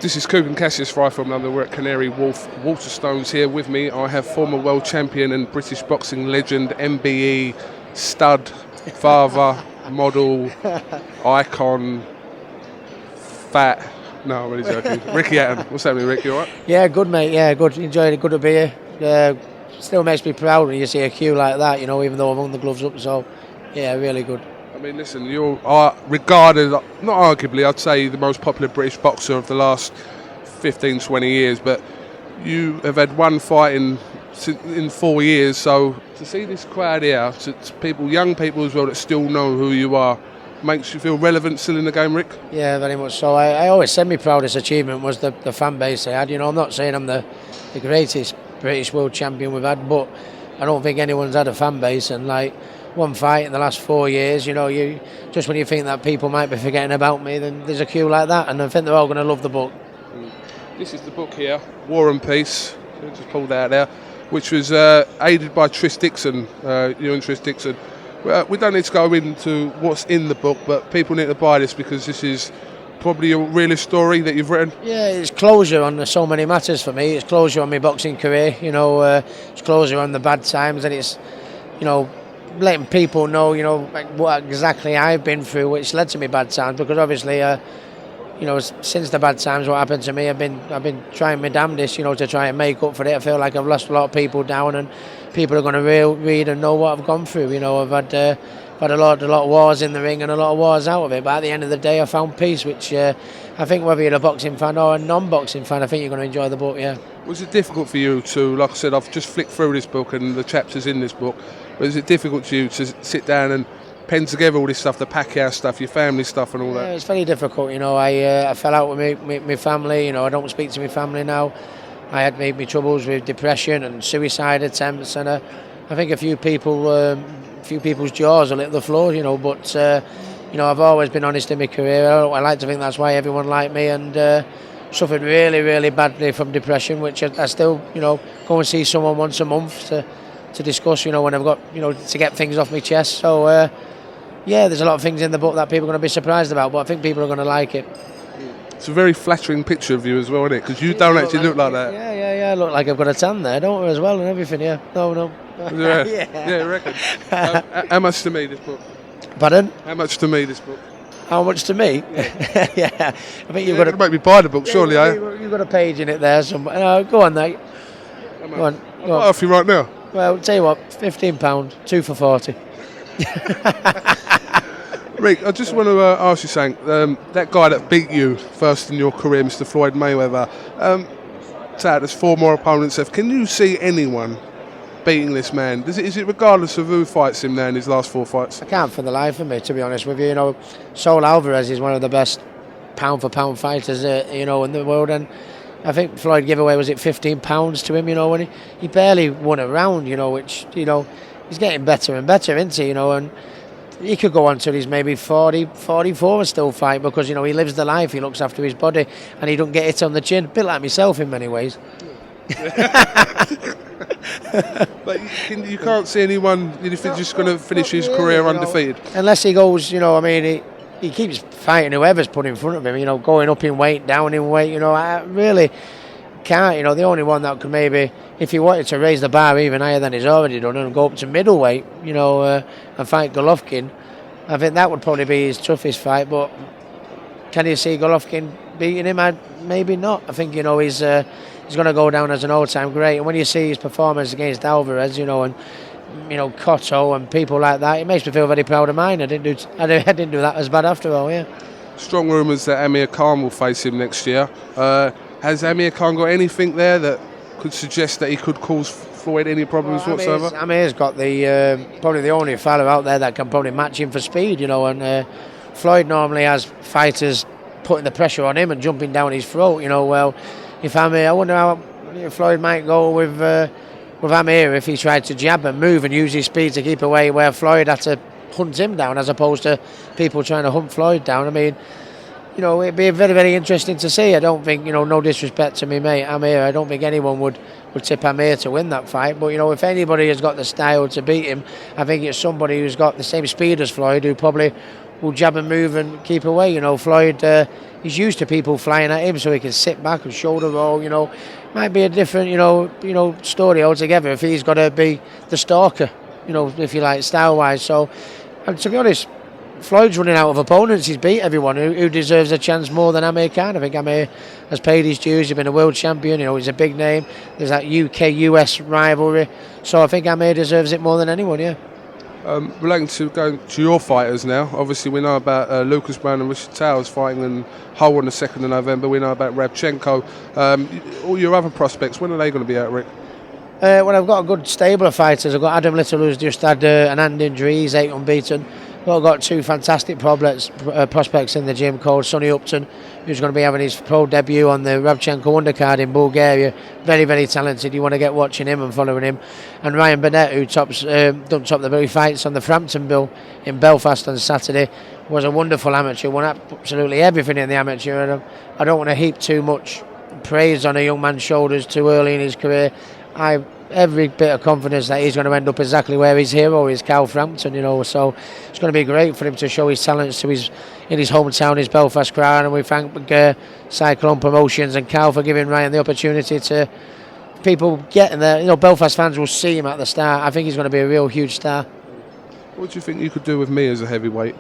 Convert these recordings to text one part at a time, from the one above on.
This is KUGAN CASSIUS Rifle from London. We're at Canary Wharf, Waterstones. Here with me I have former world champion and British boxing legend, MBE, stud, father, model, icon, fat. No, I'm really joking. Ricky Hatton. What's happening, Rick? You alright? Yeah, good mate, yeah, good. Enjoyed it, good to be here. Still makes me proud when you see a queue like that, you know, even though I'm on the gloves up, so yeah, really good. I mean, listen, you are regarded, not arguably, I'd say the most popular British boxer of the last 15, 20 years, but you have had one fight in 4 years, so to see this crowd here, to people, young people as well, that still know who you are, makes you feel relevant still in the game, Rick? Yeah, very much so. I always said my proudest achievement was the fan base I had. You know, I'm not saying I'm the greatest British world champion we've had, but I don't think anyone's had a fan base, and like one fight in the last 4 years, you know, you just when you think that people might be forgetting about me, then there's a queue like that, and I think they're all going to love the book. This is the book here, War and Peace, just pulled out there, which was aided by Tris Dixon, you and Tris Dixon. We don't need to go into what's in the book, but people need to buy this because this is probably a realist story that you've written. Yeah, it's closure on so many matters for me. It's closure on my boxing career, you know, it's closure on the bad times, and it's, you know, letting people know, you know, what exactly I've been through, which led to me bad times. Because obviously, you know, since the bad times, what happened to me, I've been trying my damnedest, you know, to try and make up for it. I feel like I've lost a lot of people down, and people are going to read and know what I've gone through. You know, I've had a lot of wars in the ring and a lot of wars out of it. But at the end of the day, I found peace, which I think whether you're a boxing fan or a non-boxing fan, I think you're going to enjoy the book. Yeah. Was it difficult for you to, like I said, I've just flicked through this book and the chapters in this book, but is it difficult to you to sit down and pen together all this stuff, the Pacquiao stuff, your family stuff and all that? Yeah, it's very difficult, you know. I fell out with my family, you know. I don't speak to my family now. I had made me troubles with depression and suicide attempts, and I think a few people's jaws will hit the floor, you know, but you know, I've always been honest in my career. I like to think that's why everyone liked me, and suffered really, really badly from depression, which I still, you know, go and see someone once a month to discuss, you know, when I've got, you know, to get things off my chest. So yeah, there's a lot of things in the book that people are going to be surprised about, but I think people are going to like it. It's a very flattering picture of you as well, isn't it? Because you don't actually look like that. Yeah, I look like I've got a tan there, don't I, as well, and everything, yeah. No. Yeah, yeah, I reckon. How much to me, this book? Pardon? How much to me, this book? How much to me? Yeah. Yeah. I think you've got to make me buy the book, surely, eh? You've got a page in it there somewhere. Go on, mate. Go on. I'll buy it off you right now. Well, tell you what, £15, 2 for 40. Rick, I just want to ask you something. That guy that beat you first in your career, Mr. Floyd Mayweather, there's 4 more opponents left. Can you see anyone beating this man? Is it regardless of who fights him now in his last 4 fights? I can't for the life of me, to be honest with you. You know, Saul Alvarez is one of the best pound-for-pound fighters, you know, in the world, and I think Floyd gave away, was it £15 to him, you know, when he barely won a round, you know, which, you know, he's getting better and better, isn't he, you know, and he could go on till he's maybe 40, 44 and still fight, because, you know, he lives the life, he looks after his body, and he don't get hit on the chin. A bit like myself in many ways. But you can't see anyone, if he's just going to finish his career undefeated. Unless he goes, you know, I mean, he keeps fighting whoever's put in front of him, you know, going up in weight, down in weight, you know. I really can't, you know. The only one that could maybe, if he wanted to raise the bar even higher than he's already done and go up to middleweight, you know, and fight Golovkin, I think that would probably be his toughest fight. But can you see Golovkin beating him? Maybe not. I think, you know, he's going to go down as an all-time great. And when you see his performance against Alvarez, you know, and you know, Cotto and people like that, it makes me feel very proud of mine. I didn't do that as bad after all. Yeah. Strong rumours that Amir Khan will face him next year. Has Amir Khan got anything there that could suggest that he could cause Floyd any problems whatsoever? Amir's got the probably the only fellow out there that can probably match him for speed, you know, and Floyd normally has fighters putting the pressure on him and jumping down his throat, you know. Well, if Amir, I wonder how Floyd might go with Amir if he tried to jab and move and use his speed to keep away, where Floyd had to hunt him down as opposed to people trying to hunt Floyd down. I mean, you know, it'd be very, very interesting to see. I don't think, you know, no disrespect to me mate Amir, I don't think anyone would tip Amir to win that fight. But, you know, if anybody has got the style to beat him, I think it's somebody who's got the same speed as Floyd, who probably will jab and move and keep away. You know, Floyd, he's used to people flying at him, so he can sit back and shoulder roll. You know, might be a different, story altogether if he's got to be the stalker. You know, if you like, style-wise. So, and to be honest, Floyd's running out of opponents. He's beat everyone who deserves a chance more than Amir Khan. I think Amir has paid his dues. He's been a world champion. You know, he's a big name. There's that UK-US rivalry. So I think Amir deserves it more than anyone, yeah. Relating to going to your fighters now, obviously we know about Lucas Brown and Richard Towers fighting in Hull on the 2nd of November. We know about SENCHENKO. All your other prospects, when are they going to be out, Rick? Well, I've got a good stable of fighters. I've got Adam Little, who's just had an hand injury. He's 8 unbeaten. I've got 2 fantastic prospects in the gym called Sonny Upton, who's going to be having his pro debut on the Rabchenko undercard in Bulgaria. Very, very talented. You want to get watching him and following him. And Ryan Burnett, who don't top the bill, he fights on the Frampton bill in Belfast on Saturday, was a wonderful amateur, won absolutely everything in the amateur. And I don't want to heap too much praise on a young man's shoulders too early in his career. I every bit of confidence that he's going to end up exactly where his hero is, Cal Frampton, so it's going to be great for him to show his talents in his hometown, his Belfast crowd, and we thank Cyclone Promotions and Cal for giving Ryan the opportunity to people getting there. Belfast fans will see him at the start. I think he's going to be a real huge star. What do you think you could do with me as a heavyweight?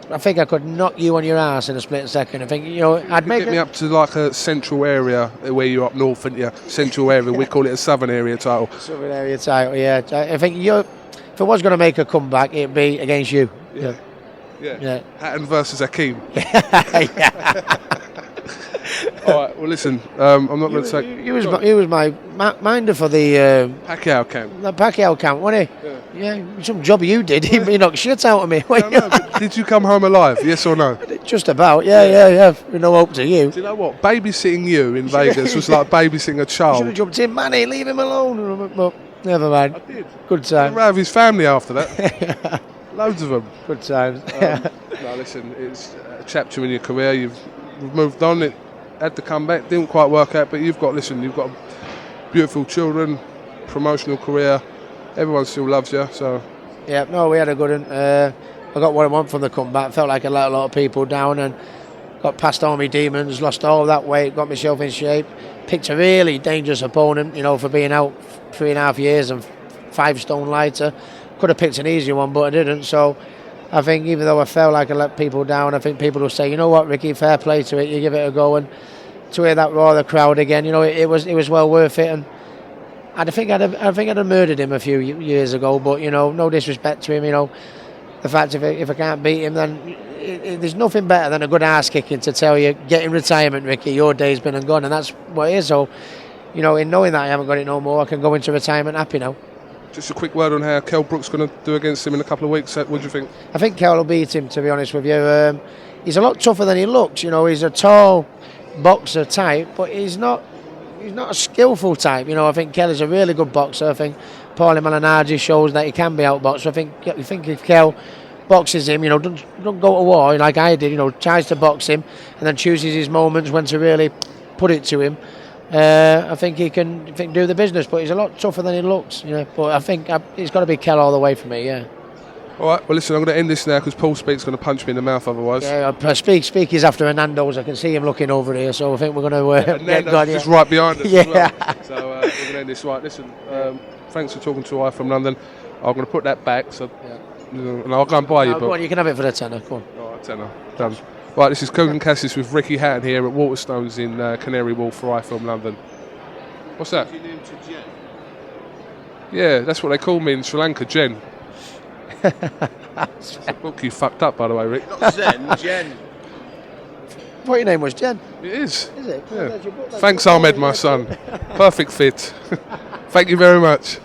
I think I could knock you on your ass in a split second. I think, I'd make get me up to like a central area where you're up north, and central area. We call it a southern area title. Southern area title, yeah. I think if I was going to make a comeback, it'd be against you. Yeah. Hatton versus Hakeem. Yeah. All right. Well, listen. I'm not going to take. He was my minder for the Pacquiao camp. The Pacquiao camp, wasn't he? Yeah. Some job you did. He knocked shit out of me. Did you come home alive? Yes or no? Just about. Yeah. No hope to you. Do you know what? Babysitting you in Vegas was like babysitting a child. You should have jumped in, Manny. Leave him alone. But never mind. I did. Good time. I'd have his family after that. Loads of them. Good times. No, listen. It's a chapter in your career. You've moved on. It had to come back. Didn't quite work out. But you've got beautiful children, promotional career. Everyone still loves you. So. Yeah. No, we had a good one. I got what I want from the comeback. Felt like I let a lot of people down and got past all my demons. Lost all that weight. Got myself in shape. Picked a really dangerous opponent. For being out 3.5 years and 5 stone lighter. Could have picked an easier one, but I didn't. So I think even though I felt like I let people down, I think people will say, you know what, Ricky, fair play to it. You give it a go, and to hear that roar of the crowd again, it was well worth it. And I think I'd have murdered him a few years ago, but no disrespect to him. The fact if I can't beat him, then there's nothing better than a good ass kicking to tell you, get in retirement, Ricky. Your day's been and gone, and that's what it is. So in knowing that I haven't got it no more, I can go into retirement happy now. Just a quick word on how Kell Brook's going to do against him in a couple of weeks. What do you think? I think Kell will beat him, to be honest with you. He's a lot tougher than he looks. He's a tall boxer type, but he's not a skillful type. I think Kell is a really good boxer. I think Paulie Malignaggi shows that he can be outboxed. I think if Kell boxes him, don't go to war like I did. Tries to box him and then chooses his moments when to really put it to him. I think he can do the business, but he's a lot tougher than he looks. But I think it's got to be Kell all the way for me. Yeah. All right. Well, listen, I'm going to end this now because Paul Speak's going to punch me in the mouth otherwise. Yeah. Speak is after Hernando's. I can see him looking over here, so I think we're going to get going. Just right behind us. Yeah. As well. So we're going to end this right. Listen, thanks for talking to I from London. I'm going to put that back, so and I'll go and buy you. Go on, you can have it for the tenner. Go on. All right, tenner done. Right, this is KUGAN CASSIUS with Ricky Hatton here at Waterstones in Canary Wharf for iFilm London. What's that? Your name to Jen? Yeah, that's what they call me in Sri Lanka, Jen. It's a book you fucked up, by the way, Rick. Not Zen, Jen. What your name was, Jen? It is. Is it? Yeah. Thanks, Ahmed, my son. Perfect fit. Thank you very much.